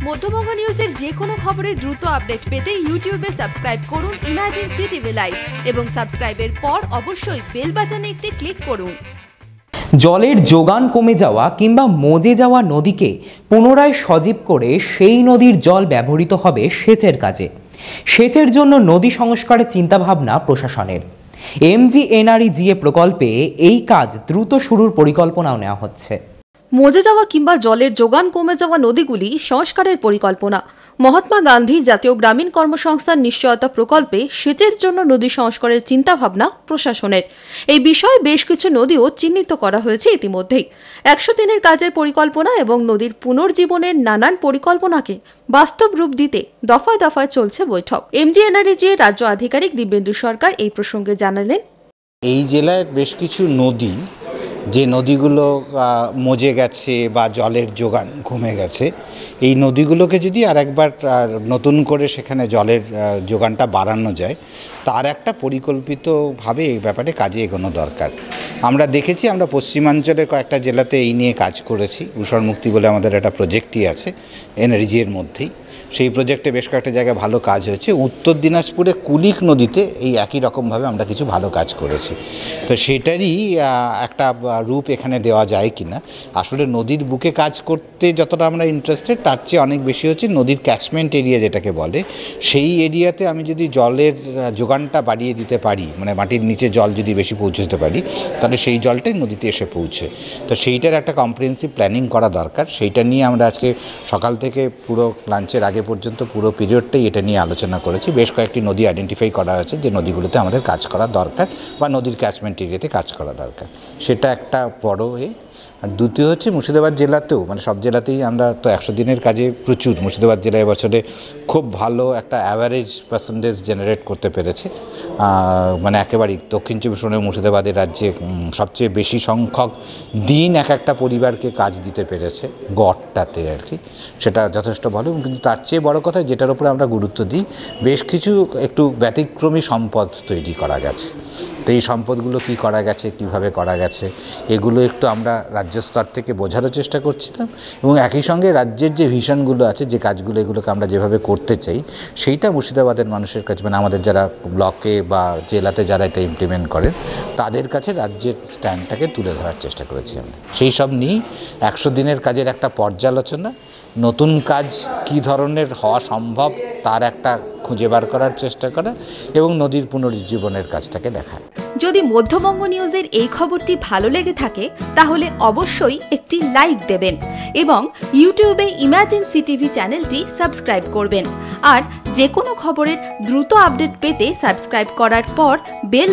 মধ্যবঙ্গ নিউজের যে কোনো খবরের দ্রুত আপডেট পেতে ইউটিউবে সাবস্ক্রাইব করুন ইমার্জেন্সি টিভি লাইভ এবং সাবস্ক্রাইবের পর অবশ্যই বেল বাটনে একটি ক্লিক করুন। জলের যোগান কমে যাওয়া কিংবা মজে যাওয়া নদীকে পুনরায় সজীব করে সেই নদীর জল ব্যবহৃত হবে সেচের কাজে। সেচের জন্য নদী সংস্কারের চিন্তাভাবনা প্রশাসনের। MGNREGA প্রকল্পে এই কাজ দ্রুত শুরুর পরিকল্পনাও নেওয়া হচ্ছে। মজে যাওয়া কিংবা জলের যোগান কমে যাওয়া নদীগুলি সংস্কারের পরিকল্পনা। মহাত্মা গান্ধী জাতীয় গ্রামীণ কর্মসংস্থান নিশ্চয়তা প্রকল্পে সেচের জন্য নদী সংস্কারের চিন্তাভাবনা প্রশাসনের। এই বিষয়ে বেশ কিছু নদীও চিহ্নিত করা হয়েছে ইতিমধ্যেই। 100 দিনের কাজের পরিকল্পনা এবং নদীর পুনর্জীবনের নানান পরিকল্পনাকে বাস্তব রূপ দিতে দফায় দফায় চলছে বৈঠক। MGNREGA রাজ্য আধিকারিক দিব্যেন্দু সরকার এই প্রসঙ্গে জানালেন, এই জেলায় বেশ কিছু নদী, যে নদীগুলো মজে গেছে বা জলের যোগান কমে গেছে, এই নদীগুলোকে যদি আরেকবার নতুন করে সেখানে জলের যোগানটা বাড়ানো যায়, তার একটা পরিকল্পিতভাবে এই ব্যাপারে কাজে এগোনো দরকার। আমরা দেখেছি, আমরা পশ্চিমাঞ্চলের কয়েকটা জেলাতে এই নিয়ে কাজ করেছি। ঊষর মুক্তি বলে আমাদের একটা প্রজেক্টই আছে NREGA-এর মধ্যেই। সেই প্রজেক্টে বেশ কয়েকটা জায়গায় ভালো কাজ হয়েছে। উত্তর দিনাজপুরে কুলিক নদীতে এই একই রকমভাবে আমরা কিছু ভালো কাজ করেছি। তো সেটারই একটা রূপ এখানে দেওয়া যায় কি না। আসলে নদীর বুকে কাজ করতে যতটা আমরা ইন্টারেস্টেড, তার চেয়ে অনেক বেশি হচ্ছে নদীর ক্যাচমেন্ট এরিয়া যেটাকে বলে, সেই এরিয়াতে আমি যদি জলের যোগানটা বাড়িয়ে দিতে পারি, মানে মাটির নিচে জল যদি বেশি পৌঁছতে পারি, তাহলে সেই জলটাই নদীতে এসে পৌঁছে। তো সেইটার একটা কম্প্রিহেন্সিভ প্ল্যানিং করা দরকার। সেইটা নিয়ে আমরা আজকে সকাল থেকে পুরো লাঞ্চের আগে পর্যন্ত পুরো পিরিয়ডটাই এটা নিয়ে আলোচনা করেছি। বেশ কয়েকটি নদী আইডেন্টিফাই করা হয়েছে যে নদীগুলোতে আমাদের কাজ করা দরকার বা নদীর ক্যাচমেন্ট এরিয়াতে কাজ করা দরকার। সেটা একটা বড় আর দ্বিতীয় হচ্ছে মুর্শিদাবাদ জেলাতেও, মানে সব জেলাতেই আমরা তো 100 দিনের কাজে প্রচুর, মুর্শিদাবাদ জেলায় এবছরে খুব ভালো একটা অ্যাভারেজ পার্সেন্টেজ জেনারেট করতে পেরেছে। মানে একেবারেই দক্ষিণ চব্বিশ পরগনা মুর্শিদাবাদের রাজ্যে সবচেয়ে বেশি সংখ্যক দিন একটা পরিবারকে কাজ দিতে পেরেছে গড়টাতে আর কি। সেটা যথেষ্ট ভালো। কিন্তু তার চেয়ে বড় কথা, যেটার উপরে আমরা গুরুত্ব দিই, বেশ কিছু একটু ব্যতিক্রমী সম্পদ তৈরি করা গেছে। তো এই সম্পদগুলো কী করা গেছে, কীভাবে করা গেছে, এগুলো একটু আমরা রাজ্য স্তর থেকে বোঝারও চেষ্টা করছিলাম। এবং একই সঙ্গে রাজ্যের যে ভিশনগুলো আছে, যে কাজগুলো, এগুলোকে আমরা যেভাবে করতে চাই, সেইটা মুর্শিদাবাদের মানুষের কাছে, মানে আমাদের যারা ব্লকে বা জেলাতে যারা এটা ইমপ্লিমেন্ট করেন, তাদের কাছে রাজ্যের স্ট্যান্ডটাকে তুলে ধরার চেষ্টা করেছি আমরা। সেই সব নিয়েই 100 দিনের কাজের একটা পর্যালোচনা, নতুন কাজ কী ধরনের হওয়া সম্ভব তার একটা খুঁজে বার করার চেষ্টা করা এবং নদীর পুনরুজ্জীবনের কাজটাকে দেখা। যদি মধ্যবঙ্গ নিউজের এই খবরটি ভালো লেগে থাকে তাহলে অবশ্যই একটি লাইক দেবেন এবং ইউটিউবে ইমার্জেন্সি টিভি চ্যানেলটি সাবস্ক্রাইব করবেন। আর যে কোনো খবরের দ্রুত আপডেট পেতে সাবস্ক্রাইব করার পর বেল